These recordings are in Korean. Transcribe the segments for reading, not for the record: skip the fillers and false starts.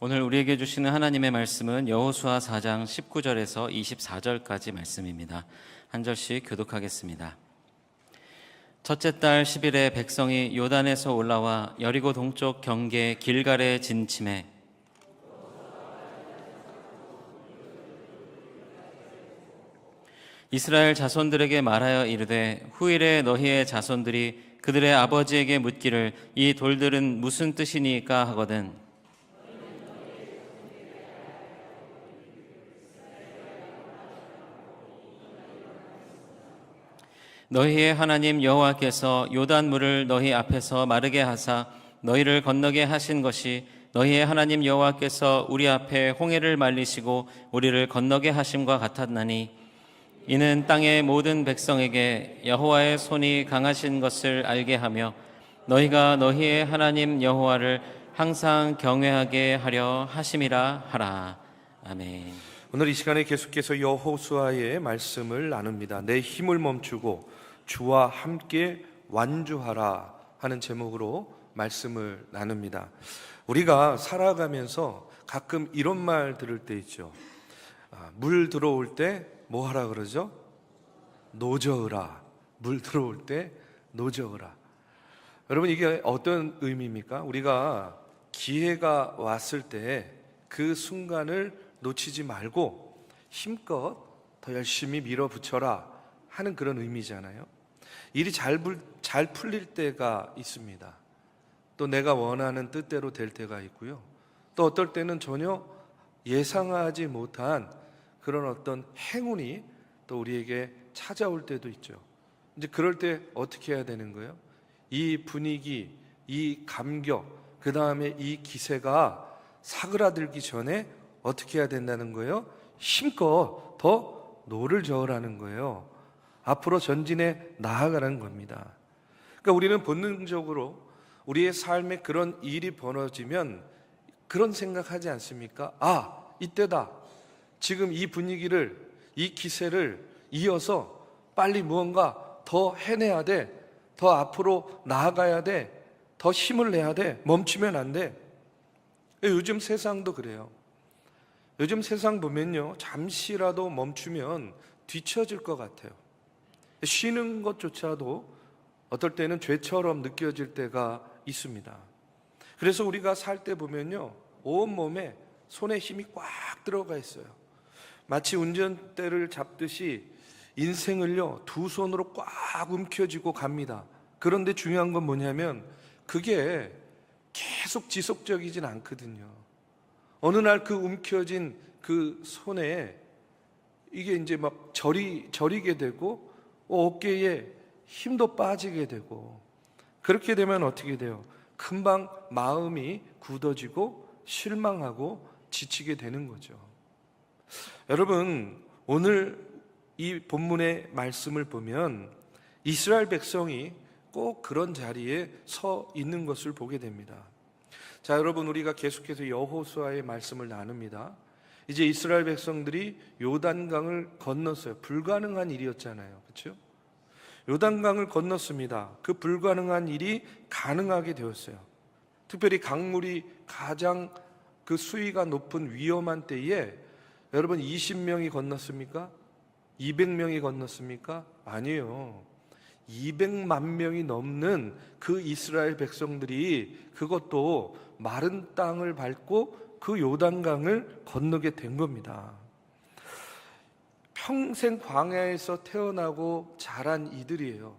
오늘 우리에게 주시는 하나님의 말씀은 여호수아 4장 19절에서 24절까지 말씀입니다. 한 절씩 교독하겠습니다. 첫째 달 10일에 백성이 요단에서 올라와 여리고 동쪽 경계 길갈에 진침해 이스라엘 자손들에게 말하여 이르되 후일에 너희의 자손들이 그들의 아버지에게 묻기를 이 돌들은 무슨 뜻이니까 하거든 너희의 하나님 여호와께서 요단물을 너희 앞에서 마르게 하사 너희를 건너게 하신 것이 너희의 하나님 여호와께서 우리 앞에 홍해를 말리시고 우리를 건너게 하심과 같았나니 이는 땅의 모든 백성에게 여호와의 손이 강하신 것을 알게 하며 너희가 너희의 하나님 여호와를 항상 경외하게 하려 하심이라 하라. 아멘. 오늘 이 시간에 계속해서 여호수아의 말씀을 나눕니다. 내 힘을 멈추고 주와 함께 완주하라 하는 제목으로 말씀을 나눕니다. 우리가 살아가면서 가끔 이런 말 들을 때 있죠. 물 들어올 때 뭐 하라 그러죠? 노저으라. 물 들어올 때 노저으라. 여러분, 이게 어떤 의미입니까? 우리가 기회가 왔을 때 그 순간을 놓치지 말고 힘껏 더 열심히 밀어붙여라 하는 그런 의미잖아요. 일이 잘 풀릴 때가 있습니다. 또 내가 원하는 뜻대로 될 때가 있고요. 또 어떨 때는 전혀 예상하지 못한 그런 어떤 행운이 또 우리에게 찾아올 때도 있죠. 이제 그럴 때 어떻게 해야 되는 거예요? 이 분위기, 이 감격, 그 다음에 이 기세가 사그라들기 전에 어떻게 해야 된다는 거예요? 힘껏 더 노를 저으라는 거예요. 앞으로 전진해 나아가라는 겁니다. 그러니까 우리는 본능적으로 우리의 삶에 그런 일이 벌어지면 그런 생각하지 않습니까? 이때다. 지금 이 분위기를, 이 기세를 이어서 빨리 무언가 더 해내야 돼. 더 앞으로 나아가야 돼. 더 힘을 내야 돼. 멈추면 안 돼. 요즘 세상도 그래요. 요즘 세상 보면요, 잠시라도 멈추면 뒤처질 것 같아요. 쉬는 것조차도 어떨 때는 죄처럼 느껴질 때가 있습니다. 그래서 우리가 살 때 보면요, 온몸에 손에 힘이 꽉 들어가 있어요. 마치 운전대를 잡듯이 인생을요, 두 손으로 꽉 움켜쥐고 갑니다. 그런데 중요한 건 뭐냐면 그게 계속 지속적이진 않거든요. 어느 날 그 움켜진 그 손에 이게 이제 막 저리게 되고 어깨에 힘도 빠지게 되고, 그렇게 되면 어떻게 돼요? 금방 마음이 굳어지고 실망하고 지치게 되는 거죠. 여러분, 오늘 이 본문의 말씀을 보면 이스라엘 백성이 꼭 그런 자리에 서 있는 것을 보게 됩니다. 자, 여러분, 우리가 계속해서 여호수아의 말씀을 나눕니다. 이제 이스라엘 백성들이 요단강을 건넜어요. 불가능한 일이었잖아요. 그렇죠? 요단강을 건넜습니다. 그 불가능한 일이 가능하게 되었어요. 특별히 강물이 가장 그 수위가 높은 위험한 때에 여러분 20명이 건넜습니까? 200명이 건넜습니까? 아니에요. 200만 명이 넘는 그 이스라엘 백성들이 그것도 마른 땅을 밟고 그 요단강을 건너게 된 겁니다. 평생 광야에서 태어나고 자란 이들이에요.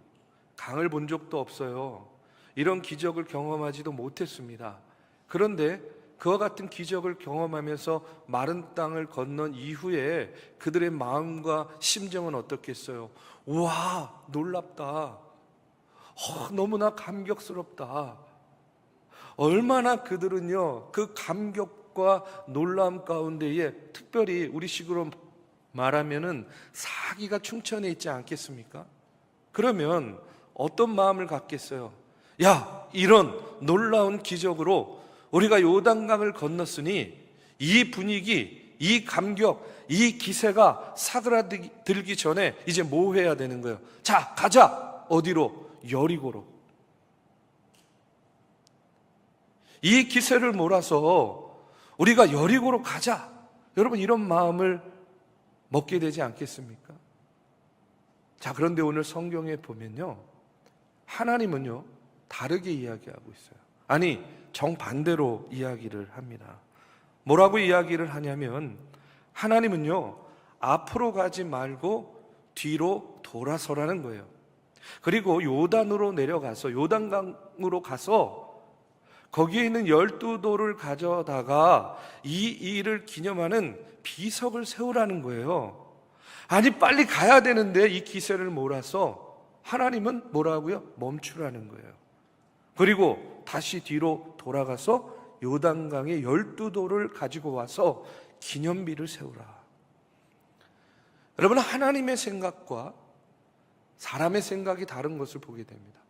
강을 본 적도 없어요. 이런 기적을 경험하지도 못했습니다. 그런데 그와 같은 기적을 경험하면서 마른 땅을 건넌 이후에 그들의 마음과 심정은 어떻겠어요? 우와, 놀랍다. 너무나 감격스럽다. 얼마나 그들은요, 그 감격과 놀라움 가운데에 특별히 우리식으로 말하면은 사기가 충천해 있지 않겠습니까? 그러면 어떤 마음을 갖겠어요? 야, 이런 놀라운 기적으로 우리가 요단강을 건넜으니 이 분위기, 이 감격, 이 기세가 사그라들기 전에 이제 뭐 해야 되는 거예요? 자, 가자. 어디로? 여리고로. 이 기세를 몰아서 우리가 여리고로 가자. 여러분 이런 마음을 먹게 되지 않겠습니까? 자, 그런데 오늘 성경에 보면요, 하나님은요 다르게 이야기하고 있어요. 아니, 정반대로 이야기를 합니다. 뭐라고 이야기를 하냐면 하나님은요 앞으로 가지 말고 뒤로 돌아서라는 거예요. 그리고 요단으로 내려가서, 요단강으로 가서 거기에 있는 12돌을 가져다가 이 일을 기념하는 비석을 세우라는 거예요. 아니, 빨리 가야 되는데 이 기세를 몰아서 하나님은 뭐라고요? 멈추라는 거예요. 그리고 다시 뒤로 돌아가서 요단강에 12돌을 가지고 와서 기념비를 세우라. 여러분, 하나님의 생각과 사람의 생각이 다른 것을 보게 됩니다.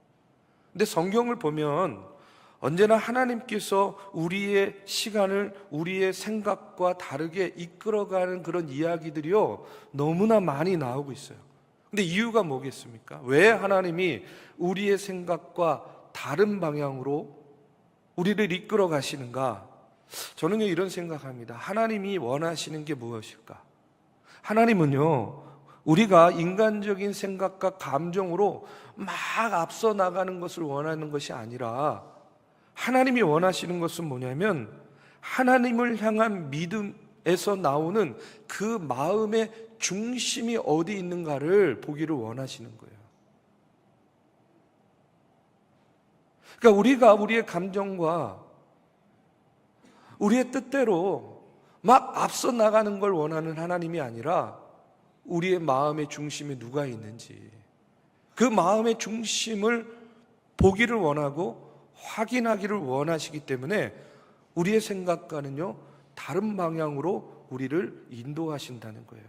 근데 성경을 보면 언제나 하나님께서 우리의 시간을 우리의 생각과 다르게 이끌어가는 그런 이야기들이요 너무나 많이 나오고 있어요. 근데 이유가 뭐겠습니까? 왜 하나님이 우리의 생각과 다른 방향으로 우리를 이끌어 가시는가? 저는 이런 생각합니다. 하나님이 원하시는 게 무엇일까? 하나님은요 우리가 인간적인 생각과 감정으로 막 앞서 나가는 것을 원하는 것이 아니라 하나님이 원하시는 것은 뭐냐면 하나님을 향한 믿음에서 나오는 그 마음의 중심이 어디 있는가를 보기를 원하시는 거예요. 그러니까 우리가 우리의 감정과 우리의 뜻대로 막 앞서 나가는 걸 원하는 하나님이 아니라 우리의 마음의 중심에 누가 있는지 그 마음의 중심을 보기를 원하고 확인하기를 원하시기 때문에 우리의 생각과는요 다른 방향으로 우리를 인도하신다는 거예요.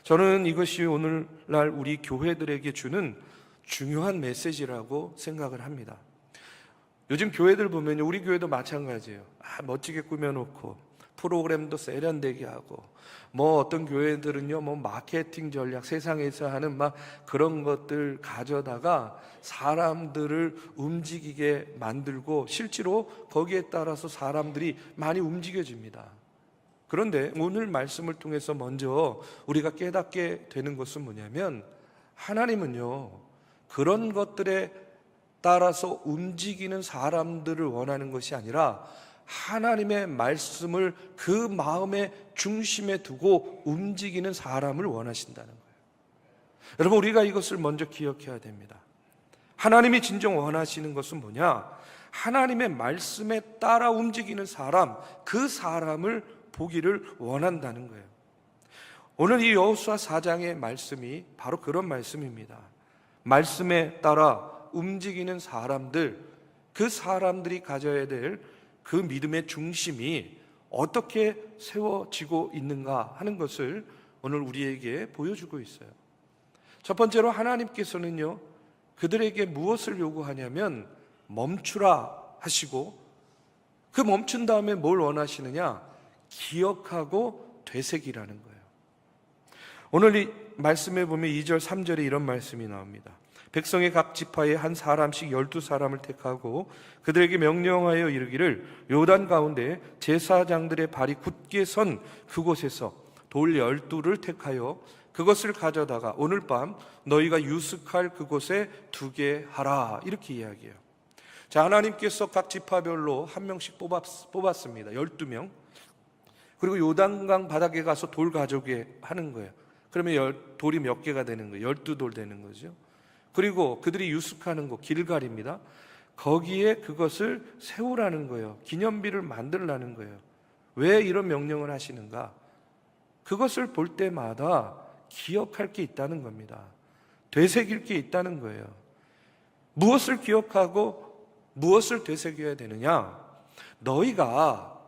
저는 이것이 오늘날 우리 교회들에게 주는 중요한 메시지라고 생각을 합니다. 요즘 교회들 보면요, 우리 교회도 마찬가지예요. 멋지게 꾸며놓고 프로그램도 세련되게 하고, 뭐 어떤 교회들은요 뭐 마케팅 전략, 세상에서 하는 막 그런 것들 가져다가 사람들을 움직이게 만들고 실제로 거기에 따라서 사람들이 많이 움직여집니다. 그런데 오늘 말씀을 통해서 먼저 우리가 깨닫게 되는 것은 뭐냐면 하나님은요 그런 것들에 따라서 움직이는 사람들을 원하는 것이 아니라 하나님의 말씀을 그 마음의 중심에 두고 움직이는 사람을 원하신다는 거예요. 여러분, 우리가 이것을 먼저 기억해야 됩니다. 하나님이 진정 원하시는 것은 뭐냐? 하나님의 말씀에 따라 움직이는 사람, 그 사람을 보기를 원한다는 거예요. 오늘 이 여호수아 4장의 말씀이 바로 그런 말씀입니다. 말씀에 따라 움직이는 사람들, 그 사람들이 가져야 될 그 믿음의 중심이 어떻게 세워지고 있는가 하는 것을 오늘 우리에게 보여주고 있어요. 첫 번째로 하나님께서는요 그들에게 무엇을 요구하냐면 멈추라 하시고, 그 멈춘 다음에 뭘 원하시느냐? 기억하고 되새기라는 거예요. 오늘 이 말씀에 보면 2절 3절에 이런 말씀이 나옵니다. 백성의 각 지파에 한 사람씩 12사람을 택하고 그들에게 명령하여 이르기를 요단 가운데 제사장들의 발이 굳게 선 그곳에서 돌 12를 택하여 그것을 가져다가 오늘 밤 너희가 유숙할 그곳에 두게 하라, 이렇게 이야기해요. 자, 하나님께서 각 지파별로 한 명씩 뽑았습니다. 12명. 그리고 요단강 바닥에 가서 돌 가져오게 하는 거예요. 그러면 돌이 몇 개가 되는 거예요? 12돌 되는 거죠. 그리고 그들이 유숙하는 곳 길갈입니다. 거기에 그것을 세우라는 거예요. 기념비를 만들라는 거예요. 왜 이런 명령을 하시는가? 그것을 볼 때마다 기억할 게 있다는 겁니다. 되새길 게 있다는 거예요. 무엇을 기억하고 무엇을 되새겨야 되느냐? 너희가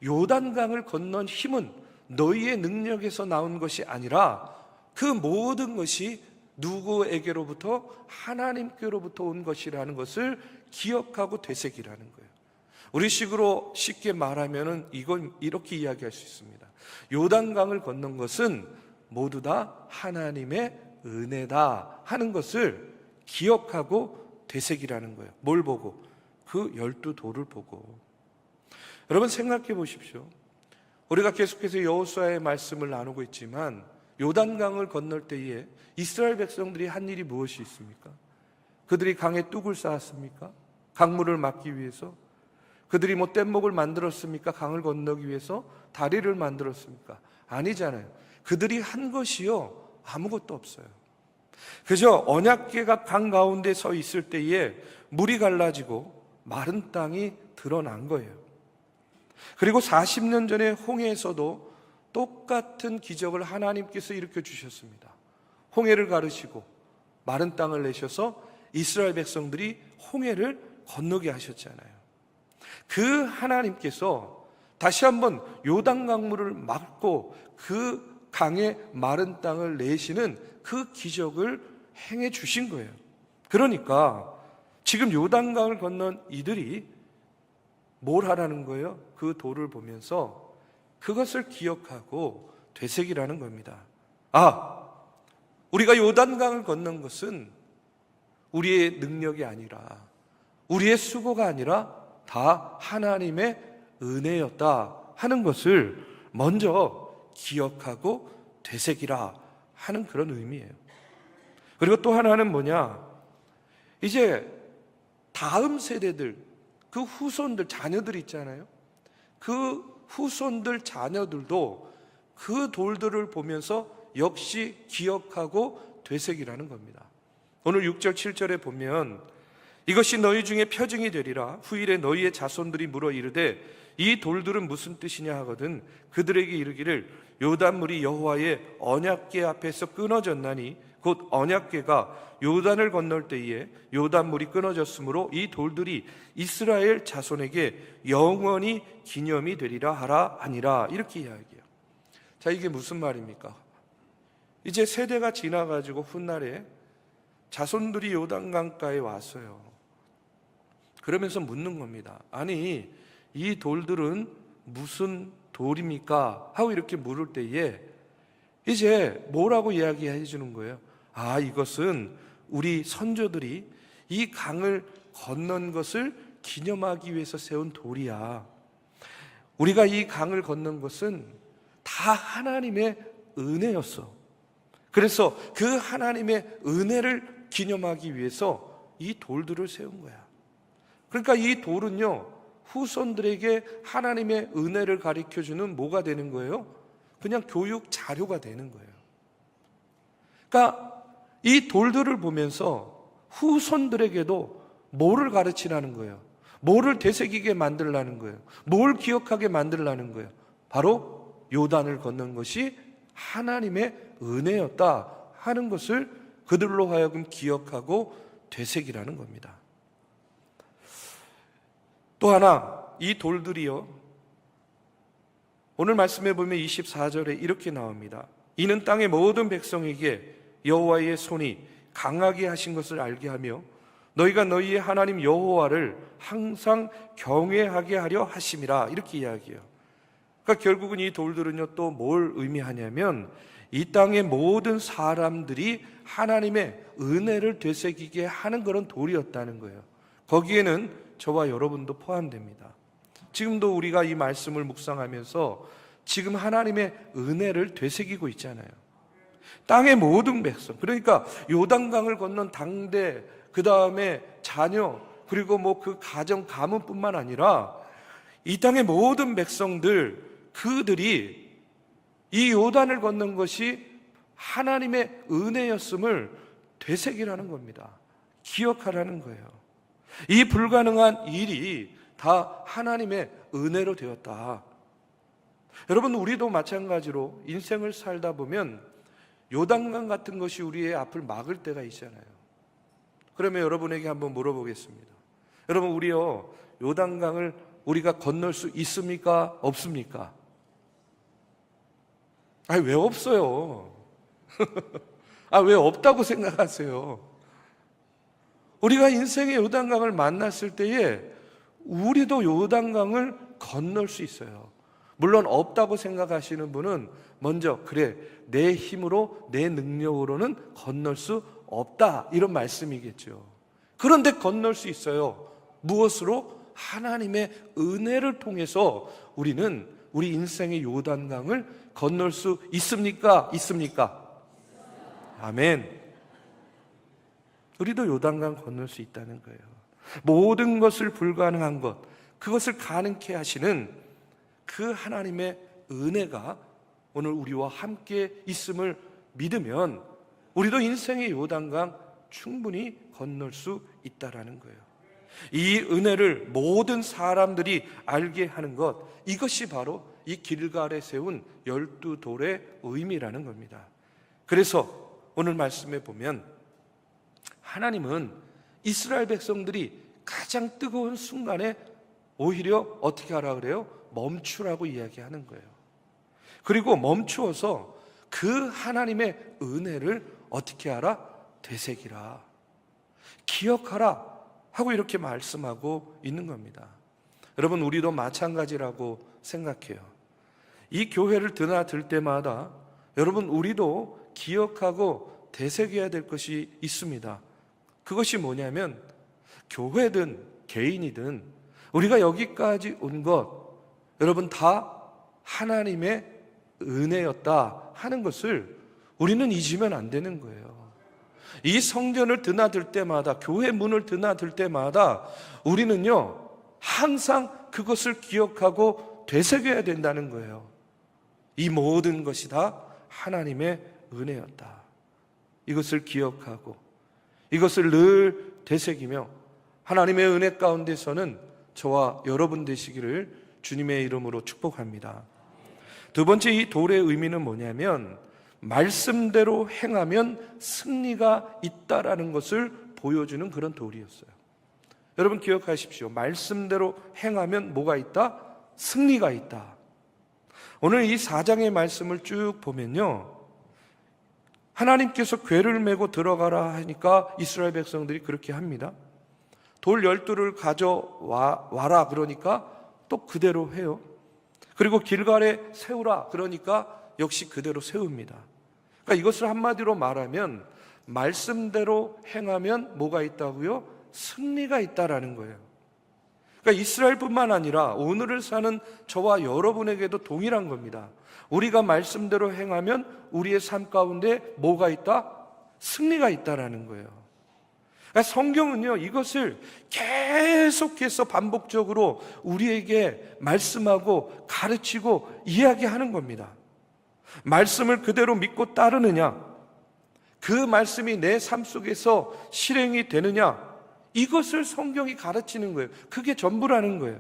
요단강을 건넌 힘은 너희의 능력에서 나온 것이 아니라 그 모든 것이 누구에게로부터? 하나님께로부터 온 것이라는 것을 기억하고 되새기라는 거예요. 우리식으로 쉽게 말하면은 이건 이렇게 이야기할 수 있습니다. 요단강을 건넌 것은 모두 다 하나님의 은혜다 하는 것을 기억하고 되새기라는 거예요. 뭘 보고? 그 12돌을 보고. 여러분 생각해 보십시오. 우리가 계속해서 여호수아의 말씀을 나누고 있지만 요단강을 건널 때에 이스라엘 백성들이 한 일이 무엇이 있습니까? 그들이 강에 뚝을 쌓았습니까? 강물을 막기 위해서? 그들이 뭐 뗏목을 만들었습니까? 강을 건너기 위해서 다리를 만들었습니까? 아니잖아요. 그들이 한 것이요, 아무것도 없어요. 그저 언약궤가 강 가운데 서 있을 때에 물이 갈라지고 마른 땅이 드러난 거예요. 그리고 40년 전에 홍해에서도 똑같은 기적을 하나님께서 일으켜 주셨습니다. 홍해를 가르시고 마른 땅을 내셔서 이스라엘 백성들이 홍해를 건너게 하셨잖아요. 그 하나님께서 다시 한번 요단 강물을 막고 그 강의 마른 땅을 내시는 그 기적을 행해 주신 거예요. 그러니까 지금 요단강을 건넌 이들이 뭘 하라는 거예요? 그 돌을 보면서 그것을 기억하고 되새기라는 겁니다. 우리가 요단강을 건넌 것은 우리의 능력이 아니라, 우리의 수고가 아니라 다 하나님의 은혜였다 하는 것을 먼저 기억하고 되새기라 하는 그런 의미예요. 그리고 또 하나는 뭐냐? 이제 다음 세대들, 그 후손들, 자녀들 있잖아요. 그 후손들, 자녀들도 그 돌들을 보면서 역시 기억하고 되새기라는 겁니다. 오늘 6절, 7절에 보면 이것이 너희 중에 표징이 되리라. 후일에 너희의 자손들이 물어 이르되 이 돌들은 무슨 뜻이냐 하거든 그들에게 이르기를 요단물이 여호와의 언약궤 앞에서 끊어졌나니 곧 언약궤가 요단을 건널 때에 요단물이 끊어졌으므로 이 돌들이 이스라엘 자손에게 영원히 기념이 되리라 하라 아니라, 이렇게 이야기해요. 자, 이게 무슨 말입니까? 이제 세대가 지나가지고 훗날에 자손들이 요단강가에 왔어요. 그러면서 묻는 겁니다. 아니, 이 돌들은 무슨 돌입니까? 하고 이렇게 물을 때에 이제 뭐라고 이야기해 주는 거예요? 이것은 우리 선조들이 이 강을 건넌 것을 기념하기 위해서 세운 돌이야. 우리가 이 강을 건넌 것은 다 하나님의 은혜였어. 그래서 그 하나님의 은혜를 기념하기 위해서 이 돌들을 세운 거야. 그러니까 이 돌은요, 후손들에게 하나님의 은혜를 가르쳐주는 뭐가 되는 거예요? 그냥 교육 자료가 되는 거예요. 그러니까 이 돌들을 보면서 후손들에게도 뭐를 가르치라는 거예요? 뭐를 되새기게 만들라는 거예요? 뭘 기억하게 만들라는 거예요? 바로 요단을 건넌 것이 하나님의 은혜였다 하는 것을 그들로 하여금 기억하고 되새기라는 겁니다. 또 하나, 이 돌들이요, 오늘 말씀해 보면 24절에 이렇게 나옵니다. 이는 땅의 모든 백성에게 여호와의 손이 강하게 하신 것을 알게 하며 너희가 너희의 하나님 여호와를 항상 경외하게 하려 하심이라, 이렇게 이야기해요. 그러니까 결국은 이 돌들은요, 또 뭘 의미하냐면 이 땅의 모든 사람들이 하나님의 은혜를 되새기게 하는 그런 돌이었다는 거예요. 거기에는 저와 여러분도 포함됩니다. 지금도 우리가 이 말씀을 묵상하면서 지금 하나님의 은혜를 되새기고 있잖아요. 땅의 모든 백성, 그러니까 요단강을 건넌 당대, 그 다음에 자녀, 그리고 뭐 그 가정 가문뿐만 아니라 이 땅의 모든 백성들, 그들이 이 요단을 건넌 것이 하나님의 은혜였음을 되새기라는 겁니다. 기억하라는 거예요. 이 불가능한 일이 다 하나님의 은혜로 되었다. 여러분, 우리도 마찬가지로 인생을 살다 보면 요단강 같은 것이 우리의 앞을 막을 때가 있잖아요. 그러면 여러분에게 한번 물어보겠습니다. 여러분, 우리요, 요단강을 우리가 건널 수 있습니까? 없습니까? 왜 없어요? 왜 없다고 생각하세요? 우리가 인생의 요단강을 만났을 때에 우리도 요단강을 건널 수 있어요. 물론 없다고 생각하시는 분은 먼저 그래, 내 힘으로 내 능력으로는 건널 수 없다, 이런 말씀이겠죠. 그런데 건널 수 있어요. 무엇으로? 하나님의 은혜를 통해서 우리는 우리 인생의 요단강을 건널 수 있습니까? 있습니까? 아멘. 우리도 요단강 건널 수 있다는 거예요. 모든 것을 불가능한 것, 그것을 가능케 하시는 그 하나님의 은혜가 오늘 우리와 함께 있음을 믿으면 우리도 인생의 요단강 충분히 건널 수 있다라는 거예요. 이 은혜를 모든 사람들이 알게 하는 것, 이것이 바로 이 길갈에 세운 12돌의 의미라는 겁니다. 그래서 오늘 말씀에 보면 하나님은 이스라엘 백성들이 가장 뜨거운 순간에 오히려 어떻게 하라 그래요? 멈추라고 이야기하는 거예요. 그리고 멈추어서 그 하나님의 은혜를 어떻게 하라? 되새기라, 기억하라 하고 이렇게 말씀하고 있는 겁니다. 여러분, 우리도 마찬가지라고 생각해요. 이 교회를 드나들 때마다 여러분, 우리도 기억하고 되새겨야 될 것이 있습니다. 그것이 뭐냐면 교회든 개인이든 우리가 여기까지 온 것, 여러분 다 하나님의 은혜였다 하는 것을 우리는 잊으면 안 되는 거예요. 이 성전을 드나들 때마다, 교회 문을 드나들 때마다 우리는요 항상 그것을 기억하고 되새겨야 된다는 거예요. 이 모든 것이 다 하나님의 은혜였다. 이것을 기억하고 이것을 늘 되새기며 하나님의 은혜 가운데서는 저와 여러분 되시기를 주님의 이름으로 축복합니다. 두 번째, 이 돌의 의미는 뭐냐면 말씀대로 행하면 승리가 있다라는 것을 보여주는 그런 돌이었어요. 여러분 기억하십시오. 말씀대로 행하면 뭐가 있다? 승리가 있다. 오늘 이 4장의 말씀을 쭉 보면요, 하나님께서 궤를 메고 들어가라 하니까 이스라엘 백성들이 그렇게 합니다. 돌 12돌을 가져와라 그러니까 또 그대로 해요. 그리고 길갈에 세우라 그러니까 역시 그대로 세웁니다. 그러니까 이것을 한마디로 말하면 말씀대로 행하면 뭐가 있다고요? 승리가 있다라는 거예요. 그러니까 이스라엘뿐만 아니라 오늘을 사는 저와 여러분에게도 동일한 겁니다. 우리가 말씀대로 행하면 우리의 삶 가운데 뭐가 있다? 승리가 있다라는 거예요. 그러니까 성경은요 이것을 계속해서 반복적으로 우리에게 말씀하고 가르치고 이야기하는 겁니다. 말씀을 그대로 믿고 따르느냐, 그 말씀이 내 삶 속에서 실행이 되느냐, 이것을 성경이 가르치는 거예요. 그게 전부라는 거예요.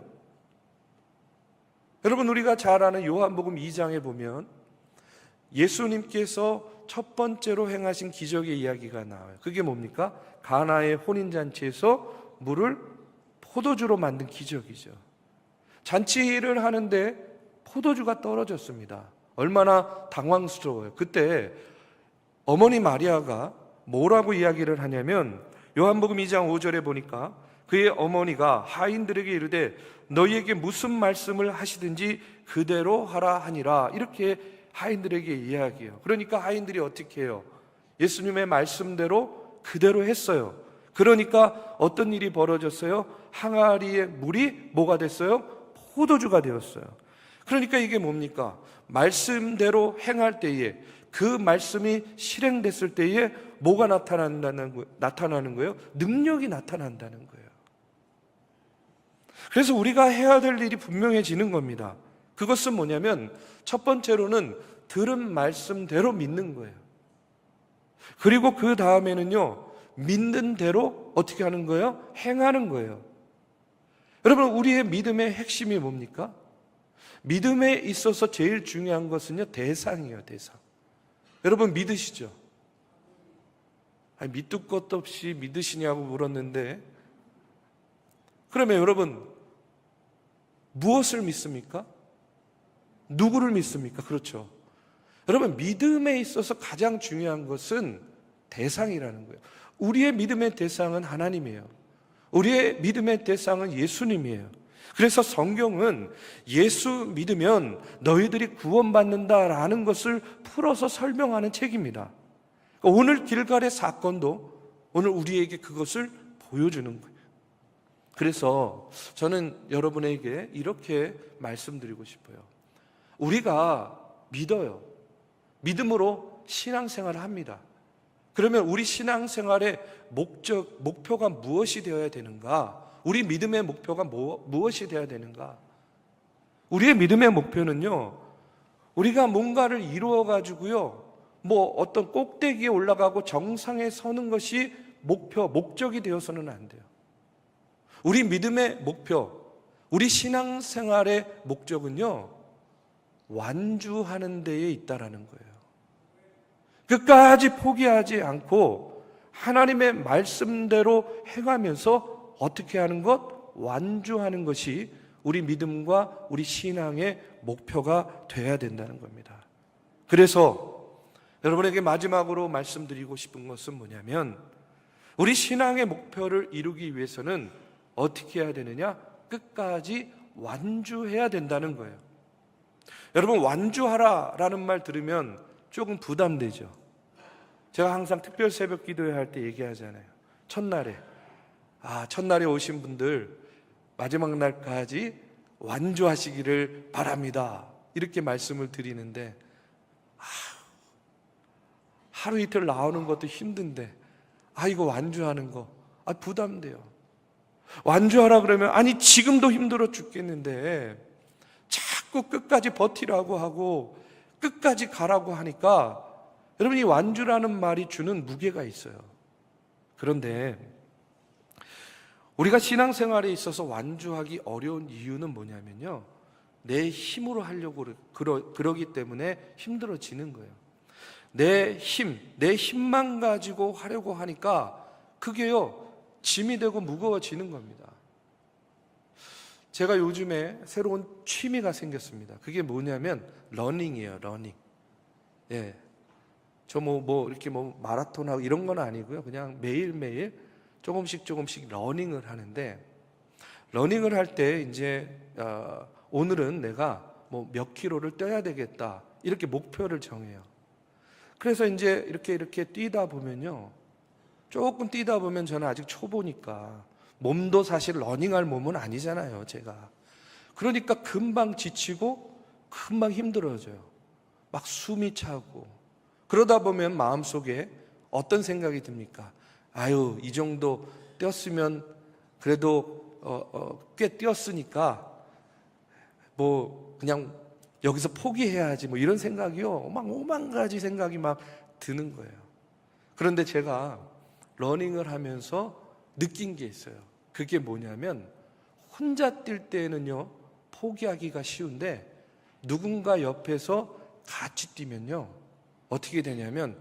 여러분, 우리가 잘 아는 요한복음 2장에 보면 예수님께서 첫 번째로 행하신 기적의 이야기가 나와요. 그게 뭡니까? 가나의 혼인잔치에서 물을 포도주로 만든 기적이죠. 잔치를 하는데 포도주가 떨어졌습니다. 얼마나 당황스러워요. 그때 어머니 마리아가 뭐라고 이야기를 하냐면 요한복음 2장 5절에 보니까 그의 어머니가 하인들에게 이르되 너희에게 무슨 말씀을 하시든지 그대로 하라 하니라, 이렇게 하인들에게 이야기해요. 그러니까 하인들이 어떻게 해요? 예수님의 말씀대로 그대로 했어요. 그러니까 어떤 일이 벌어졌어요? 항아리의 물이 뭐가 됐어요? 포도주가 되었어요. 그러니까 이게 뭡니까? 말씀대로 행할 때에, 그 말씀이 실행됐을 때에 뭐가 나타나는 거예요? 능력이 나타난다는 거예요. 그래서 우리가 해야 될 일이 분명해지는 겁니다. 그것은 뭐냐면 첫 번째로는 들은 말씀대로 믿는 거예요. 그리고 그 다음에는요, 믿는 대로 어떻게 하는 거예요? 행하는 거예요. 여러분, 우리의 믿음의 핵심이 뭡니까? 믿음에 있어서 제일 중요한 것은요, 대상이에요. 대상. 여러분 믿으시죠? 아니, 밑도 것도 없이 믿으시냐고 물었는데, 그러면 여러분 무엇을 믿습니까? 누구를 믿습니까? 그렇죠. 여러분, 믿음에 있어서 가장 중요한 것은 대상이라는 거예요. 우리의 믿음의 대상은 하나님이에요. 우리의 믿음의 대상은 예수님이에요. 그래서 성경은 예수 믿으면 너희들이 구원받는다라는 것을 풀어서 설명하는 책입니다. 오늘 길갈의 사건도 오늘 우리에게 그것을 보여주는 거예요. 그래서 저는 여러분에게 이렇게 말씀드리고 싶어요. 우리가 믿어요. 믿음으로 신앙생활을 합니다. 그러면 우리 신앙생활의 목표가 무엇이 되어야 되는가? 우리 믿음의 목표가 무엇이 되어야 되는가? 우리의 믿음의 목표는요, 우리가 뭔가를 이루어가지고요, 어떤 꼭대기에 올라가고 정상에 서는 것이 목적이 되어서는 안 돼요. 우리 믿음의 목표, 우리 신앙생활의 목적은요, 완주하는 데에 있다라는 거예요. 끝까지 포기하지 않고 하나님의 말씀대로 행하면서 어떻게 하는 것? 완주하는 것이 우리 믿음과 우리 신앙의 목표가 되어야 된다는 겁니다. 그래서 여러분에게 마지막으로 말씀드리고 싶은 것은 뭐냐면, 우리 신앙의 목표를 이루기 위해서는 어떻게 해야 되느냐? 끝까지 완주해야 된다는 거예요. 여러분, 완주하라라는 말 들으면 조금 부담되죠. 제가 항상 특별 새벽 기도회 할 때 얘기하잖아요. 첫날에 오신 분들 마지막 날까지 완주하시기를 바랍니다, 이렇게 말씀을 드리는데, 하루 이틀 나오는 것도 힘든데 이거 완주하는 거 부담돼요. 완주하라 그러면 지금도 힘들어 죽겠는데 자꾸 끝까지 버티라고 하고 끝까지 가라고 하니까, 여러분, 이 완주라는 말이 주는 무게가 있어요. 그런데 우리가 신앙생활에 있어서 완주하기 어려운 이유는 뭐냐면요, 내 힘으로 하려고 그러기 때문에 힘들어지는 거예요. 내 힘만 가지고 하려고 하니까 그게요, 짐이 되고 무거워지는 겁니다. 제가 요즘에 새로운 취미가 생겼습니다. 그게 뭐냐면 러닝이에요. 러닝. 예. 저 이렇게 마라톤하고 이런 건 아니고요. 그냥 매일매일 조금씩 러닝을 하는데, 러닝을 할 때 이제 오늘은 내가 몇 킬로를 뛰어야 되겠다, 이렇게 목표를 정해요. 그래서 이제 이렇게 뛰다 보면요, 조금 뛰다 보면, 저는 아직 초보니까 몸도 사실 러닝할 몸은 아니잖아요, 제가. 그러니까 금방 지치고 금방 힘들어져요. 막 숨이 차고. 그러다 보면 마음속에 어떤 생각이 듭니까? 이 정도 뛰었으면 그래도 꽤 뛰었으니까 그냥 여기서 포기해야지, 이런 생각이요, 막 5만 가지 생각이 막 드는 거예요. 그런데 제가 러닝을 하면서 느낀 게 있어요. 그게 뭐냐면, 혼자 뛸 때는요 포기하기가 쉬운데, 누군가 옆에서 같이 뛰면요 어떻게 되냐면,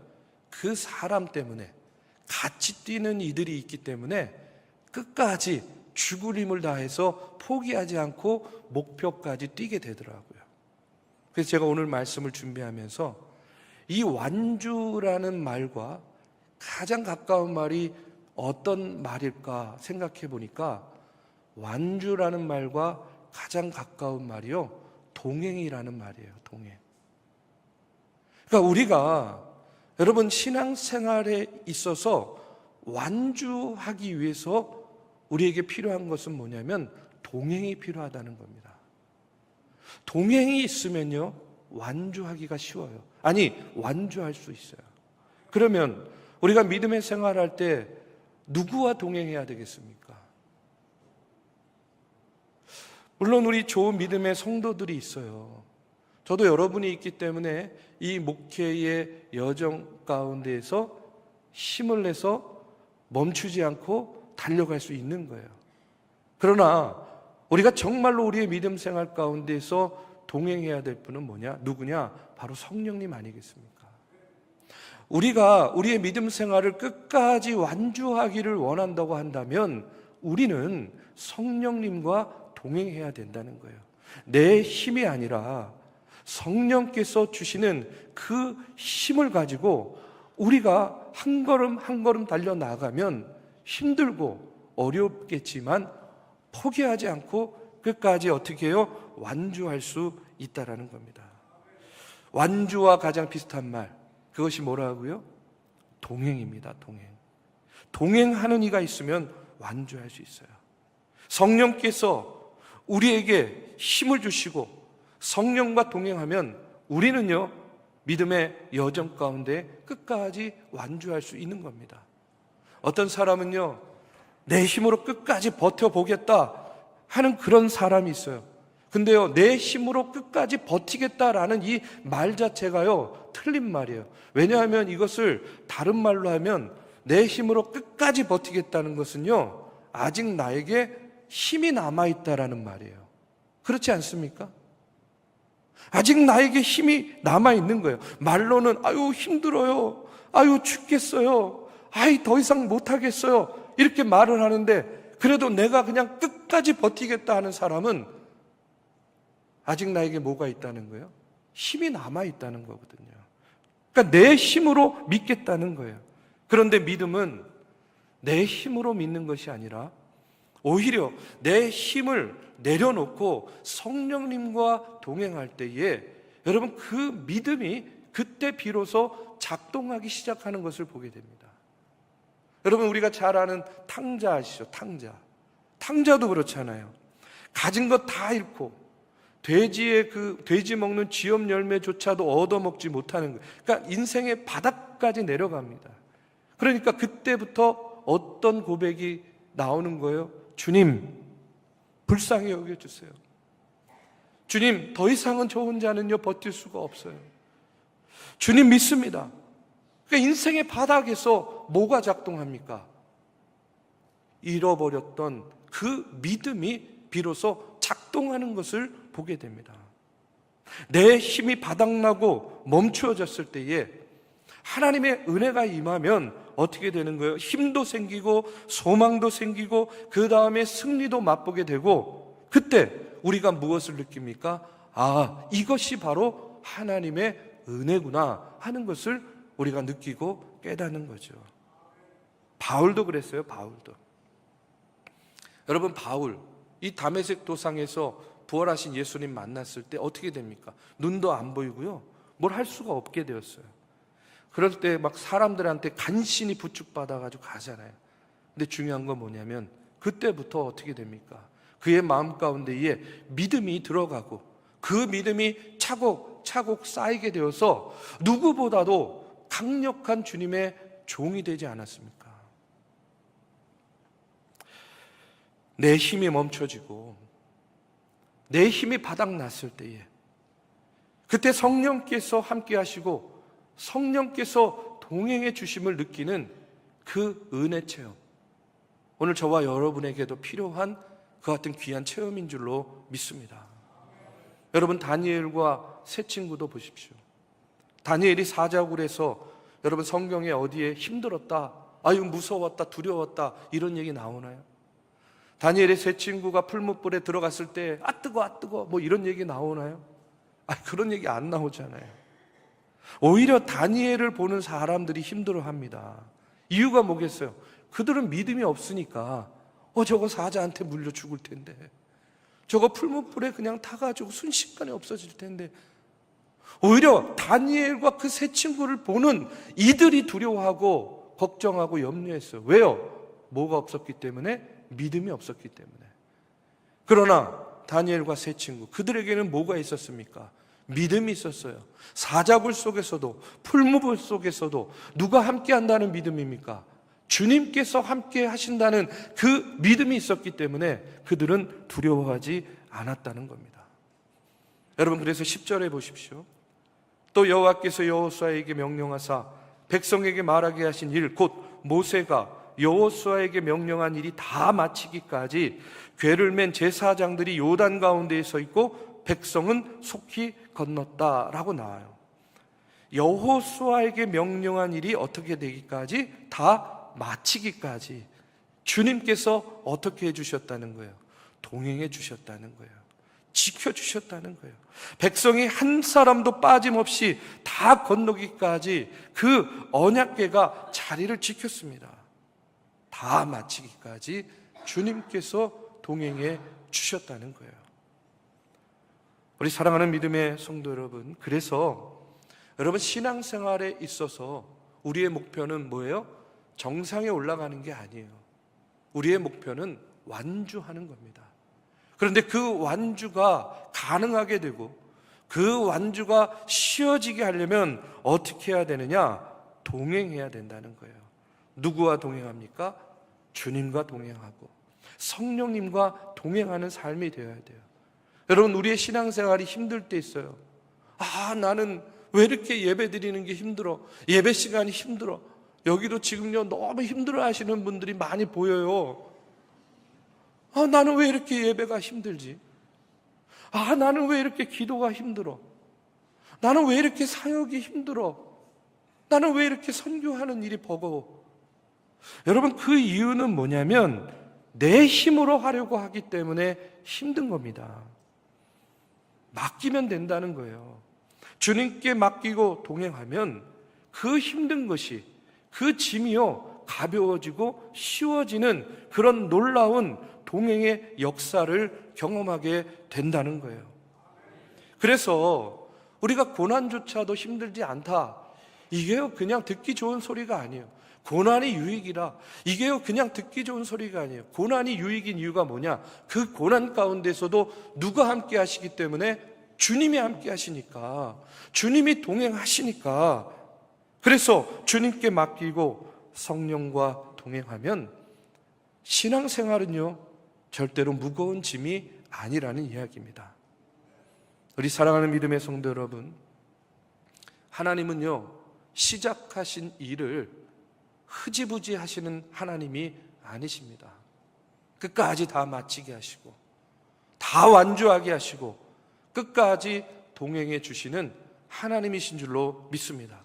그 사람 때문에, 같이 뛰는 이들이 있기 때문에 끝까지 죽을 힘을 다해서 포기하지 않고 목표까지 뛰게 되더라고요. 그래서 제가 오늘 말씀을 준비하면서 이 완주라는 말과 가장 가까운 말이 어떤 말일까 생각해 보니까, 완주라는 말과 가장 가까운 말이요, 동행이라는 말이에요. 동행. 그러니까 우리가, 여러분, 신앙생활에 있어서 완주하기 위해서 우리에게 필요한 것은 뭐냐면 동행이 필요하다는 겁니다. 동행이 있으면요 완주하기가 쉬워요. 완주할 수 있어요. 그러면 우리가 믿음의 생활할 때 누구와 동행해야 되겠습니까? 물론 우리 좋은 믿음의 성도들이 있어요. 저도 여러분이 있기 때문에 이 목회의 여정 가운데에서 힘을 내서 멈추지 않고 달려갈 수 있는 거예요. 그러나 우리가 정말로 우리의 믿음 생활 가운데서 동행해야 될 분은 누구냐? 바로 성령님 아니겠습니까? 우리가 우리의 믿음 생활을 끝까지 완주하기를 원한다고 한다면 우리는 성령님과 동행해야 된다는 거예요. 내 힘이 아니라 성령께서 주시는 그 힘을 가지고 우리가 한 걸음 한 걸음 달려나가면 힘들고 어렵겠지만 포기하지 않고 끝까지 어떻게 해요? 완주할 수 있다라는 겁니다. 완주와 가장 비슷한 말, 그것이 뭐라고요? 동행입니다. 동행하는 이가 있으면 완주할 수 있어요. 성령께서 우리에게 힘을 주시고 성령과 동행하면 우리는요, 믿음의 여정 가운데 끝까지 완주할 수 있는 겁니다. 어떤 사람은요, 내 힘으로 끝까지 버텨보겠다 하는 그런 사람이 있어요. 근데요, 내 힘으로 끝까지 버티겠다라는 이 말 자체가요, 틀린 말이에요. 왜냐하면 이것을 다른 말로 하면 내 힘으로 끝까지 버티겠다는 것은요, 아직 나에게 힘이 남아있다라는 말이에요. 그렇지 않습니까? 아직 나에게 힘이 남아있는 거예요. 말로는 아유 힘들어요, 아유 죽겠어요, 아이 더 이상 못하겠어요, 이렇게 말을 하는데, 그래도 내가 그냥 끝까지 버티겠다 하는 사람은 아직 나에게 뭐가 있다는 거예요? 힘이 남아있다는 거거든요. 그러니까 내 힘으로 믿겠다는 거예요. 그런데 믿음은 내 힘으로 믿는 것이 아니라 오히려 내 힘을 내려놓고 성령님과 동행할 때에 여러분, 그 믿음이 그때 비로소 작동하기 시작하는 것을 보게 됩니다. 여러분, 우리가 잘 아는 탕자 아시죠? 탕자도 그렇잖아요. 가진 것 다 잃고 돼지 먹는 쥐염 열매조차도 얻어먹지 못하는 거예요. 그러니까 인생의 바닥까지 내려갑니다. 그러니까 그때부터 어떤 고백이 나오는 거예요? 주님, 불쌍히 여겨주세요. 주님, 더 이상은 저 혼자는요 버틸 수가 없어요. 주님 믿습니다. 그러니까 인생의 바닥에서 뭐가 작동합니까? 잃어버렸던 그 믿음이 비로소 작동하는 것을 보게 됩니다. 내 힘이 바닥나고 멈추어졌을 때에 하나님의 은혜가 임하면 어떻게 되는 거예요? 힘도 생기고 소망도 생기고 그 다음에 승리도 맛보게 되고, 그때 우리가 무엇을 느낍니까? 아, 이것이 바로 하나님의 은혜구나 하는 것을 우리가 느끼고 깨닫는 거죠. 바울도 그랬어요. 바울도. 여러분, 바울 이 다메섹 도상에서 부활하신 예수님 만났을 때 어떻게 됩니까? 눈도 안 보이고요, 뭘 할 수가 없게 되었어요. 그럴 때 막 사람들한테 간신히 부축받아가지고 가잖아요. 근데 중요한 건 뭐냐면 그때부터 어떻게 됩니까? 그의 마음 가운데에 믿음이 들어가고 그 믿음이 차곡차곡 쌓이게 되어서 누구보다도 강력한 주님의 종이 되지 않았습니까? 내 힘이 멈춰지고 내 힘이 바닥났을 때에 그때 성령께서 함께 하시고 성령께서 동행해 주심을 느끼는 그 은혜 체험, 오늘 저와 여러분에게도 필요한 그 같은 귀한 체험인 줄로 믿습니다. 여러분, 다니엘과 세 친구도 보십시오. 다니엘이 사자굴에서 여러분 성경에 어디에 힘들었다, 아유 무서웠다, 두려웠다 이런 얘기 나오나요? 다니엘의 세 친구가 풀무불에 들어갔을 때 아 뜨거 아 뜨거 뭐 이런 얘기 나오나요? 그런 얘기 안 나오잖아요. 오히려 다니엘을 보는 사람들이 힘들어합니다. 이유가 뭐겠어요? 그들은 믿음이 없으니까 저거 사자한테 물려 죽을 텐데, 저거 풀무불에 그냥 타가지고 순식간에 없어질 텐데, 오히려 다니엘과 그 세 친구를 보는 이들이 두려워하고 걱정하고 염려했어요. 왜요? 뭐가 없었기 때문에? 믿음이 없었기 때문에. 그러나 다니엘과 세 친구, 그들에게는 뭐가 있었습니까? 믿음이 있었어요. 사자굴 속에서도 풀무불 속에서도 누가 함께 한다는 믿음입니까? 주님께서 함께 하신다는 그 믿음이 있었기 때문에 그들은 두려워하지 않았다는 겁니다. 여러분, 그래서 10절에 보십시오. 또 여호와께서 여호수아에게 명령하사 백성에게 말하게 하신 일, 곧 모세가 여호수아에게 명령한 일이 다 마치기까지 궤를 맨 제사장들이 요단 가운데에 서 있고 백성은 속히 건넜다라고 나와요. 여호수아에게 명령한 일이 어떻게 되기까지? 다 마치기까지 주님께서 어떻게 해주셨다는 거예요? 동행해 주셨다는 거예요. 지켜주셨다는 거예요. 백성이 한 사람도 빠짐없이 다 건너기까지 그 언약궤가 자리를 지켰습니다. 다 마치기까지 주님께서 동행해 주셨다는 거예요. 우리 사랑하는 믿음의 성도 여러분, 그래서 여러분 신앙생활에 있어서 우리의 목표는 뭐예요? 정상에 올라가는 게 아니에요. 우리의 목표는 완주하는 겁니다. 그런데 그 완주가 가능하게 되고 그 완주가 쉬워지게 하려면 어떻게 해야 되느냐? 동행해야 된다는 거예요. 누구와 동행합니까? 주님과 동행하고 성령님과 동행하는 삶이 되어야 돼요. 여러분, 우리의 신앙생활이 힘들 때 있어요. 나는 왜 이렇게 예배 드리는 게 힘들어? 예배 시간이 힘들어. 여기도 지금요 너무 힘들어 하시는 분들이 많이 보여요. 나는 왜 이렇게 예배가 힘들지? 나는 왜 이렇게 기도가 힘들어? 나는 왜 이렇게 사역이 힘들어? 나는 왜 이렇게 선교하는 일이 버거워? 여러분, 그 이유는 뭐냐면 내 힘으로 하려고 하기 때문에 힘든 겁니다. 맡기면 된다는 거예요. 주님께 맡기고 동행하면 그 힘든 것이, 그 짐이요 가벼워지고 쉬워지는 그런 놀라운 동행의 역사를 경험하게 된다는 거예요. 그래서 우리가 고난조차도 힘들지 않다, 이게요 그냥 듣기 좋은 소리가 아니에요. 고난이 유익이라, 이게요 그냥 듣기 좋은 소리가 아니에요. 고난이 유익인 이유가 뭐냐? 그 고난 가운데서도 누가 함께 하시기 때문에? 주님이 함께 하시니까, 주님이 동행하시니까. 그래서 주님께 맡기고 성령과 동행하면 신앙생활은요 절대로 무거운 짐이 아니라는 이야기입니다. 우리 사랑하는 믿음의 성도 여러분, 하나님은요 시작하신 일을 흐지부지 하시는 하나님이 아니십니다. 끝까지 다 마치게 하시고 다 완주하게 하시고 끝까지 동행해 주시는 하나님이신 줄로 믿습니다.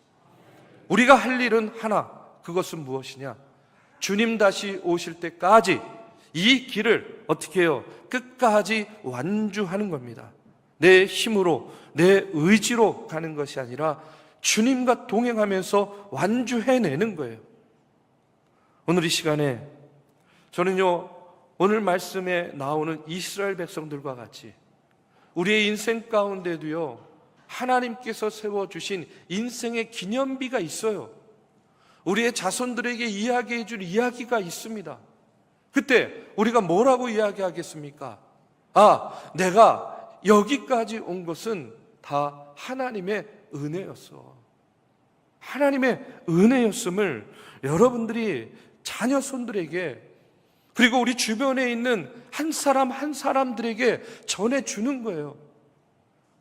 우리가 할 일은 하나, 그것은 무엇이냐? 주님 다시 오실 때까지 이 길을 어떻게 해요? 끝까지 완주하는 겁니다. 내 힘으로, 내 의지로 가는 것이 아니라 주님과 동행하면서 완주해내는 거예요. 오늘 이 시간에 저는요 오늘 말씀에 나오는 이스라엘 백성들과 같이 우리의 인생 가운데도요 하나님께서 세워주신 인생의 기념비가 있어요. 우리의 자손들에게 이야기해 줄 이야기가 있습니다. 그때 우리가 뭐라고 이야기하겠습니까? 내가 여기까지 온 것은 다 하나님의 은혜였어. 하나님의 은혜였음을 여러분들이 자녀손들에게, 그리고 우리 주변에 있는 한 사람 한 사람들에게 전해주는 거예요.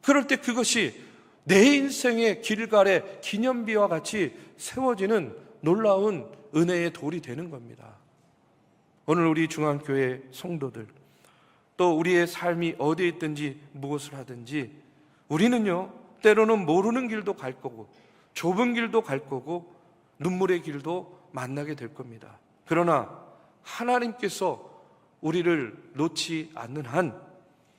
그럴 때 그것이 내 인생의 길갈의 기념비와 같이 세워지는 놀라운 은혜의 돌이 되는 겁니다. 오늘 우리 중앙교회 성도들, 또 우리의 삶이 어디에 있든지 무엇을 하든지 우리는요 때로는 모르는 길도 갈 거고 좁은 길도 갈 거고 눈물의 길도 만나게 될 겁니다. 그러나 하나님께서 우리를 놓지 않는 한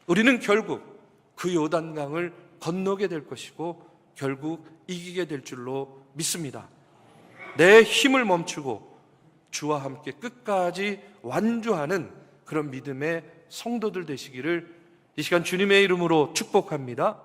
우리는 결국 그 요단강을 건너게 될 것이고 결국 이기게 될 줄로 믿습니다. 내 힘을 멈추고 주와 함께 끝까지 완주하는 그런 믿음의 성도들 되시기를 이 시간 주님의 이름으로 축복합니다.